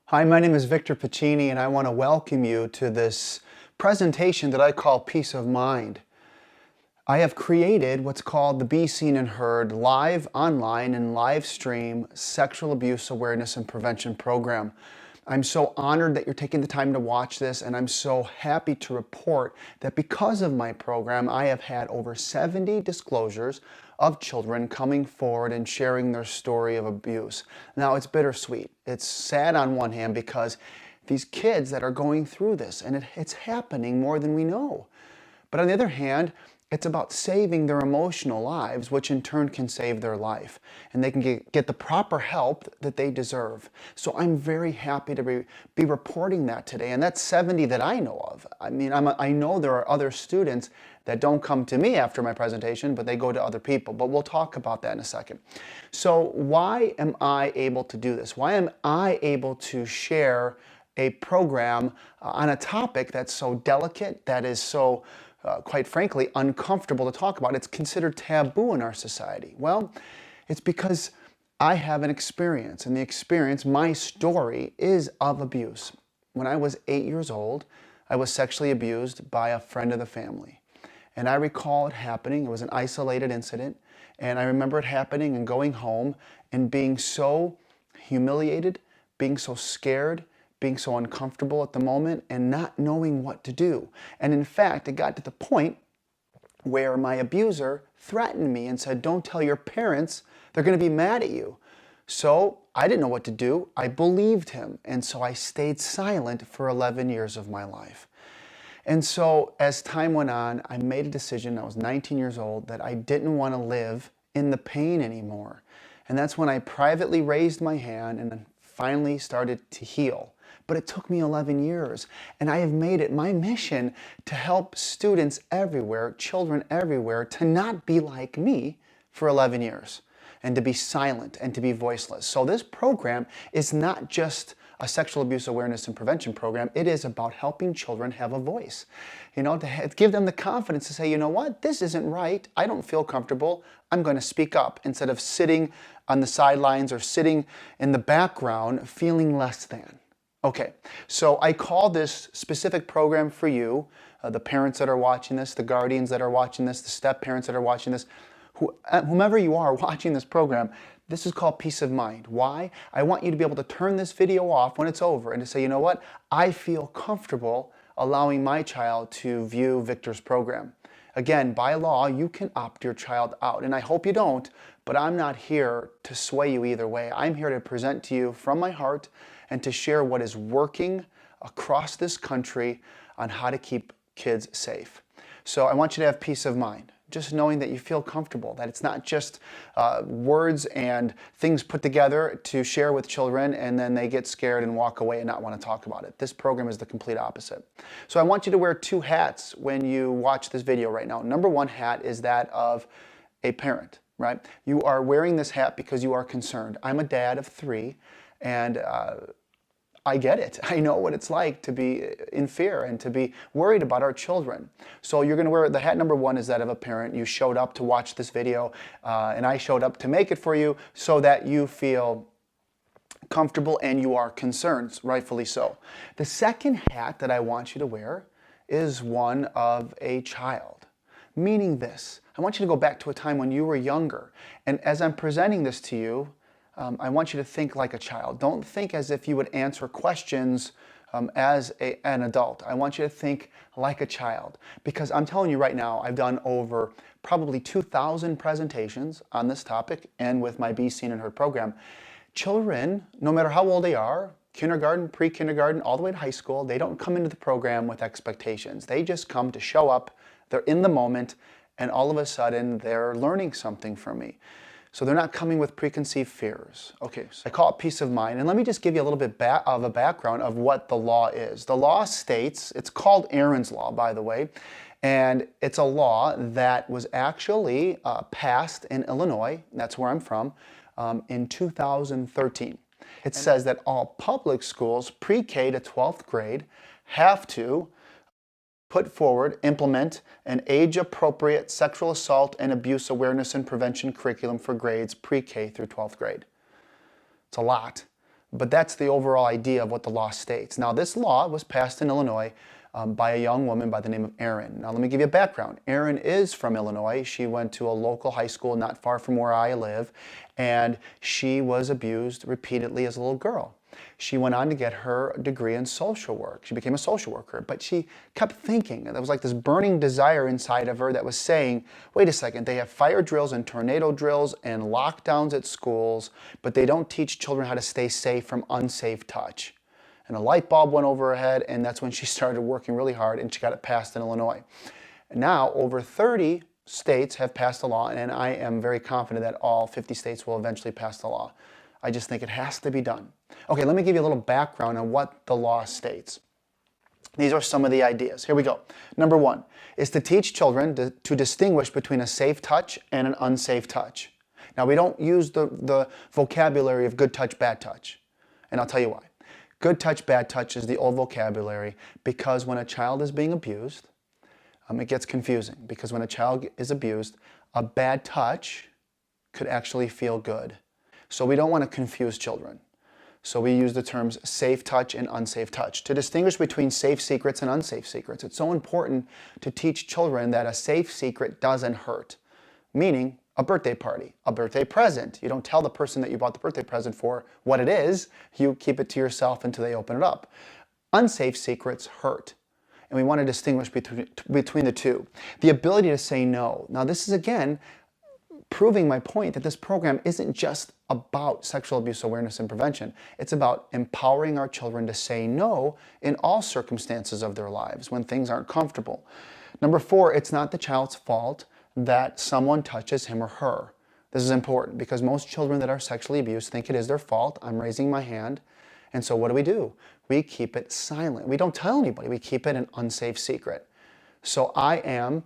Hi, my name is Victor Piccini, and I want to welcome you to this presentation that I call Peace of Mind. I have created what's called the Be Seen and Heard live, online, and live stream sexual abuse awareness and prevention program. I'm so honored that you're taking the time to watch this, and I'm so happy to report that because of my program, I have had over 70 disclosures of children coming forward and sharing their story of abuse. Now, it's bittersweet. It's sad on one hand because these kids that are going through this, and it's happening more than we know. But on the other hand, it's about saving their emotional lives, which in turn can save their life. And they can get the proper help that they deserve. So I'm very happy to be reporting that today. And that's 70 that I know of. I mean, I know there are other students that don't come to me after my presentation, but they go to other people. But we'll talk about that in a second. So why am I able to do this? Why am I able to share a program on a topic that's so delicate, that is so quite frankly, uncomfortable to talk about? It's considered taboo in our society. Well, it's because I have an experience, and the experience, my story, is of abuse. When I was 8 years old, I was sexually abused by a friend of the family. And I recall it happening. It was an isolated incident. And I remember it happening and going home and being so humiliated, being so scared, being so uncomfortable at the moment, and not knowing what to do. And in fact, it got to the point where my abuser threatened me and said, "Don't tell your parents, they're going to be mad at you." So I didn't know what to do. I believed him, and so I stayed silent for 11 years of my life. And so as time went on, I made a decision, I was 19 years old, that I didn't want to live in the pain anymore. And that's when I privately raised my hand and finally started to heal. But it took me 11 years, and I have made it my mission to help students everywhere, children everywhere, to not be like me for 11 years, and to be silent and to be voiceless. So this program is not just a sexual abuse awareness and prevention program. It is about helping children have a voice, to give them the confidence to say, you know what, this isn't right. I don't feel comfortable. I'm going to speak up, instead of sitting on the sidelines or sitting in the background feeling less than. Okay, so I call this specific program for you, the parents that are watching this, the guardians that are watching this, the step parents that are watching this, whomever you are watching this program. This is called Peace of Mind. Why? I want you to be able to turn this video off when it's over and to say, you know what, I feel comfortable allowing my child to view Victor's program. Again, by law, you can opt your child out, and I hope you don't, but I'm not here to sway you either way. I'm here to present to you from my heart and to share what is working across this country on how to keep kids safe. So I want you to have peace of mind, just knowing that you feel comfortable, that it's not just words and things put together to share with children and then they get scared and walk away and not want to talk about it. This program is the complete opposite. So I want you to wear two hats when you watch this video right now. Number one hat is that of a parent, right? You are wearing this hat because you are concerned. I'm a dad of 3, and I get it. I know what it's like to be in fear and to be worried about our children. So you're going to wear, the hat number one is that of a parent. You showed up to watch this video, and I showed up to make it for you so that you feel comfortable and you are concerned, rightfully so. The second hat that I want you to wear is one of a child, meaning this. I want you to go back to a time when you were younger, and as I'm presenting this to you, I want you to think like a child. Don't think as if you would answer questions as an adult. I want you to think like a child, because I'm telling you right now, I've done over probably 2,000 presentations on this topic, and with my Be Seen and Heard program. Children, no matter how old they are, kindergarten, pre-kindergarten, all the way to high school, they don't come into the program with expectations. They just come to show up, they're in the moment, and all of a sudden they're learning something from me. So they're not coming with preconceived fears. Okay, so I call it peace of mind. And let me just give you a little bit of a background of what the law is. The law states, it's called Aaron's Law, by the way, and it's a law that was actually passed in Illinois, that's where I'm from, in 2013. It says that all public schools, pre-K to 12th grade, have to put forward, implement an age-appropriate sexual assault and abuse awareness and prevention curriculum for grades pre-K through 12th grade. It's a lot, But that's the overall idea of what the law states. Now, this law was passed in Illinois by a young woman by the name of Erin. Now, let me give you a background. Erin is from Illinois. She went to a local high school not far from where I live, and she was abused repeatedly as a little girl. She went on to get her degree in social work. She became a social worker, but she kept thinking, and there was like this burning desire inside of her that was saying, wait a second, they have fire drills and tornado drills and lockdowns at schools, but they don't teach children how to stay safe from unsafe touch. And a light bulb went over her head, and that's when she started working really hard, and she got it passed in Illinois. And now, over 30 states have passed the law, and I am very confident that all 50 states will eventually pass the law. I just think it has to be done. Okay, let me give you a little background on what the law states. These are some of the ideas. Here we go. Number one is to teach children to distinguish between a safe touch and an unsafe touch. Now, we don't use the vocabulary of good touch, bad touch, and I'll tell you why. Good touch, bad touch is the old vocabulary because when a child is being abused, it gets confusing because when a child is abused, a bad touch could actually feel good. So we don't want to confuse children. So we use the terms safe touch and unsafe touch to distinguish between safe secrets and unsafe secrets. It's so important to teach children that a safe secret doesn't hurt, meaning a birthday party, a birthday present. You don't tell the person that you bought the birthday present for what it is. You keep it to yourself until they open it up. Unsafe secrets hurt. And we want to distinguish between the two. The ability to say no. Now this is again proving my point that this program isn't just about sexual abuse awareness and prevention. It's about empowering our children to say no in all circumstances of their lives when things aren't comfortable. Number four, it's not the child's fault that someone touches him or her. This is important because most children that are sexually abused think it is their fault. I'm raising my hand. And so what do? We keep it silent. We don't tell anybody. We keep it an unsafe secret. So I am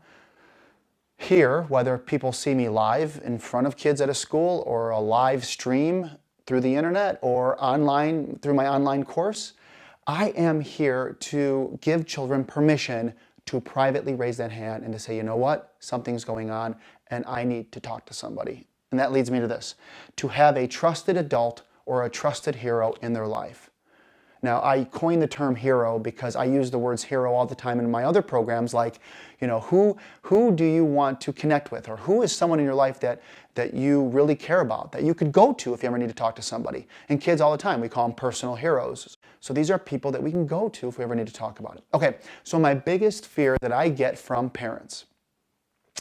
here, whether people see me live in front of kids at a school or a live stream through the internet or online through my online course, I am here to give children permission to privately raise that hand and to say, you know what, something's going on and I need to talk to somebody. And that leads me to this, to have a trusted adult or a trusted hero in their life. Now, I coined the term hero because I use the words hero all the time in my other programs, like, you know, who do you want to connect with? Or who is someone in your life that you really care about, that you could go to if you ever need to talk to somebody? And kids all the time, we call them personal heroes. So these are people that we can go to if we ever need to talk about it. Okay, so my biggest fear that I get from parents,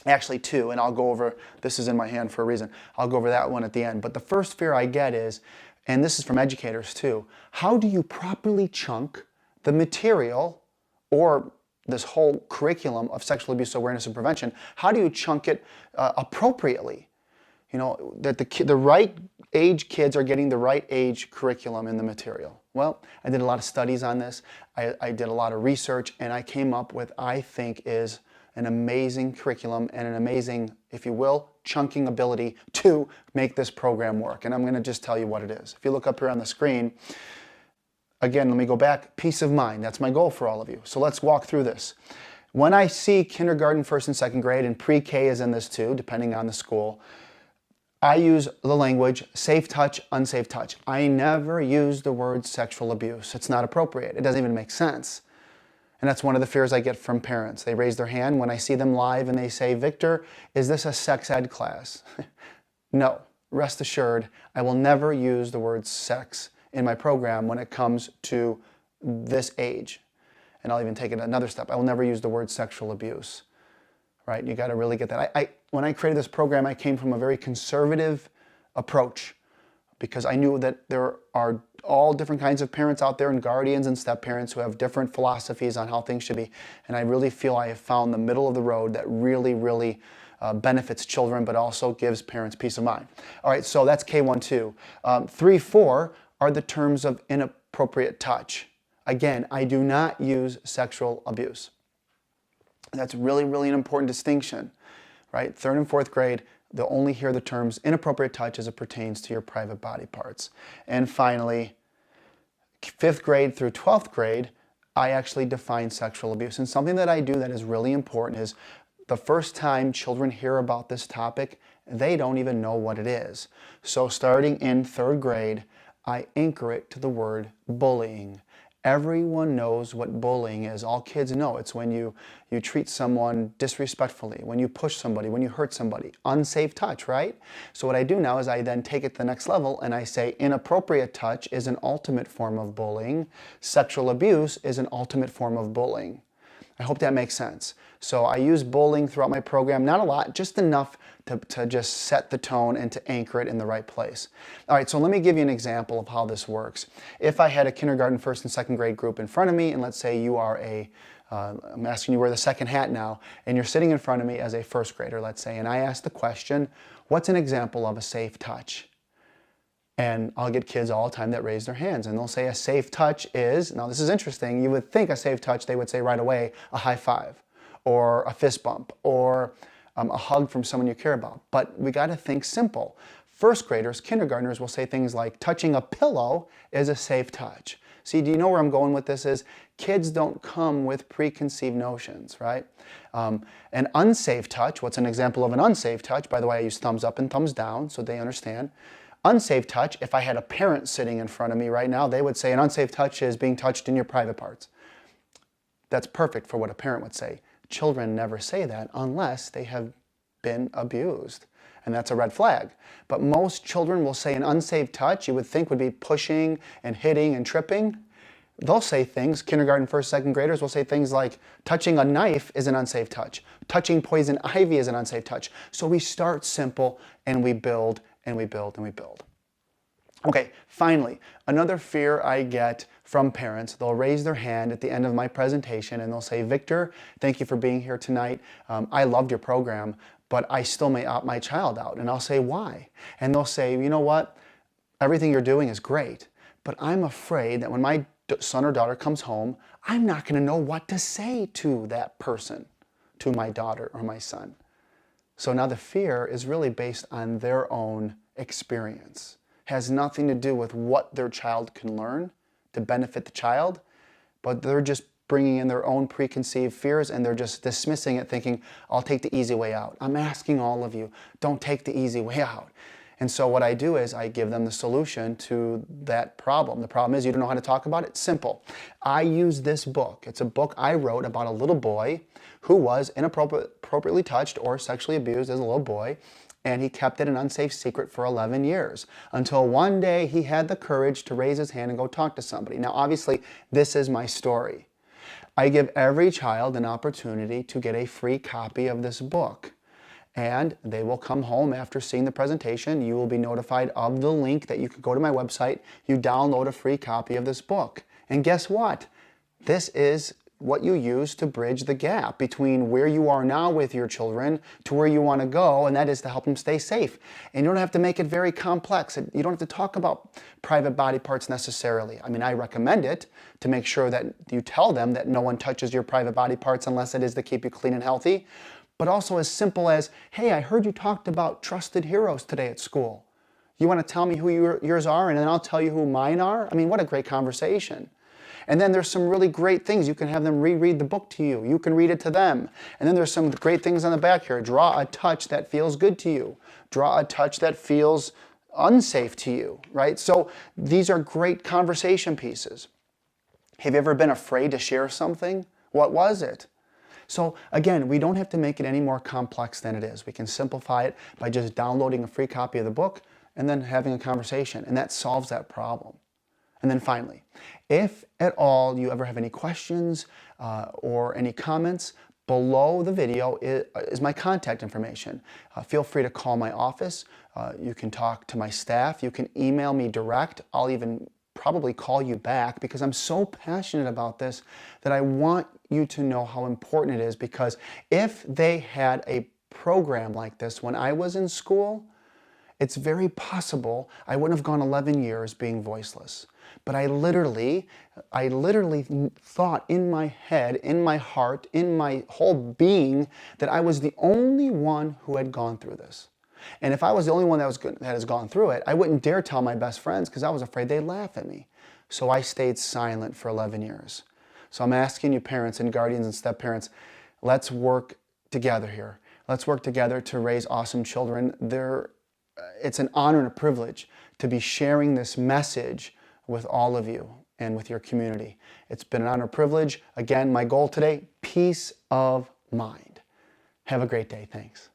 actually two, and I'll go over, this is in my hand for a reason, I'll go over that one at the end. But the first fear I get is, and this is from educators too, how do you properly chunk the material or this whole curriculum of sexual abuse awareness and prevention? How do you chunk it appropriately? You know, that the right age kids are getting the right age curriculum in the material. Well, I did a lot of studies on this. I did a lot of research, and I came up with, I think, is an amazing curriculum and an amazing, if you will, chunking ability to make this program work. And I'm going to just tell you what it is. If you look up here on the screen, again, let me go back, peace of mind. That's my goal for all of you. So let's walk through this. When I see kindergarten, first and second grade, and pre-K is in this too, depending on the school, I use the language safe touch, unsafe touch. I never use the word sexual abuse. It's not appropriate. It doesn't even make sense. And that's one of the fears I get from parents. They raise their hand when I see them live and they say, Victor, is this a sex ed class? No, rest assured, I will never use the word sex in my program when it comes to this age. And I'll even take it another step. I will never use the word sexual abuse, right? You got to really get that. When I created this program, I came from a very conservative approach because I knew that there are all different kinds of parents out there and guardians and step-parents who have different philosophies on how things should be. And I really feel I have found the middle of the road that really, really benefits children, but also gives parents peace of mind. All right, so that's K1-2. 3-4 are the terms of inappropriate touch. Again, I do not use sexual abuse. That's really, really an important distinction, right? Third and fourth grade, they'll only hear the terms inappropriate touch as it pertains to your private body parts. And finally, 5th grade through 12th grade, I actually define sexual abuse. And something that I do that is really important is the first time children hear about this topic, they don't even know what it is. So starting in 3rd grade, I anchor it to the word bullying. Everyone knows what bullying is. All kids know it's when you treat someone disrespectfully, when you push somebody, when you hurt somebody. Unsafe touch, right? So what I do now is I then take it to the next level and I say inappropriate touch is an ultimate form of bullying. Sexual abuse is an ultimate form of bullying. I hope that makes sense. So I use bullying throughout my program, not a lot, just enough to just set the tone and to anchor it in the right place. All right, so let me give you an example of how this works. If I had a kindergarten, first and second grade group in front of me, and let's say you are I'm asking you to wear the second hat now, and you're sitting in front of me as a first grader, let's say, and I ask the question, what's an example of a safe touch? And I'll get kids all the time that raise their hands and they'll say a safe touch is, now this is interesting, you would think a safe touch, they would say right away, a high five or a fist bump or a hug from someone you care about. But we got to think simple. First graders, kindergartners will say things like touching a pillow is a safe touch. See, do you know where I'm going with this is? Kids don't come with preconceived notions, right? An unsafe touch, what's an example of an unsafe touch? By the way, I use thumbs up and thumbs down so they understand. Unsafe touch, if I had a parent sitting in front of me right now, they would say an unsafe touch is being touched in your private parts. That's perfect for what a parent would say. Children never say that unless they have been abused, and that's a red flag. But most children will say an unsafe touch, you would think would be pushing and hitting and tripping. They'll say things, kindergarten, first, second graders will say things like touching a knife is an unsafe touch. Touching poison ivy is an unsafe touch. So we start simple and we build and we build and we build. Okay, finally, another fear I get from parents, they'll raise their hand at the end of my presentation and they'll say, Victor, thank you for being here tonight. I loved your program, but I still may opt my child out. And I'll say, why? And they'll say, you know what? Everything you're doing is great, but I'm afraid that when my son or daughter comes home, I'm not going to know what to say to that person, to my daughter or my son. So now the fear is really based on their own experience. Has nothing to do with what their child can learn to benefit the child, but they're just bringing in their own preconceived fears and they're just dismissing it thinking, I'll take the easy way out. I'm asking all of you, don't take the easy way out. And so what I do is I give them the solution to that problem. The problem is you don't know how to talk about it? Simple. I use this book. It's a book I wrote about a little boy who was inappropriately touched or sexually abused as a little boy, and he kept it an unsafe secret for 11 years until one day he had the courage to raise his hand and go talk to somebody. Now, obviously, this is my story. I give every child an opportunity to get a free copy of this book. And they will come home after seeing the presentation. You will be notified of the link that you can go to my website. You download a free copy of this book. And guess what? This is what you use to bridge the gap between where you are now with your children to where you want to go, and that is to help them stay safe. And you don't have to make it very complex. You don't have to talk about private body parts necessarily. I mean, I recommend it to make sure that you tell them that no one touches your private body parts unless it is to keep you clean and healthy. But also as simple as, hey, I heard you talked about trusted heroes today at school. You want to tell me who yours are, and then I'll tell you who mine are? I mean, what a great conversation. And then there's some really great things. You can have them reread the book to you. You can read it to them. And then there's some great things on the back here. Draw a touch that feels good to you. Draw a touch that feels unsafe to you, right? So these are great conversation pieces. Have you ever been afraid to share something? What was it? So again, we don't have to make it any more complex than it is. We can simplify it by just downloading a free copy of the book and then having a conversation, and that solves that problem. And then finally, if at all you ever have any questions or any comments, below the video is my contact information. Feel free to call my office. You can talk to my staff. You can email me direct. I'll even probably call you back because I'm so passionate about this that I want you to know how important it is, because if they had a program like this when I was in school, it's very possible I wouldn't have gone 11 years being voiceless. But I literally thought in my head, in my heart, in my whole being that I was the only one who had gone through this. And if I was the only one that has gone through it, I wouldn't dare tell my best friends because I was afraid they'd laugh at me. So I stayed silent for 11 years. So I'm asking you, parents and guardians and step-parents, let's work together here. Let's work together to raise awesome children. it's an honor and a privilege to be sharing this message with all of you and with your community. It's been an honor and privilege. Again, my goal today, peace of mind. Have a great day. Thanks.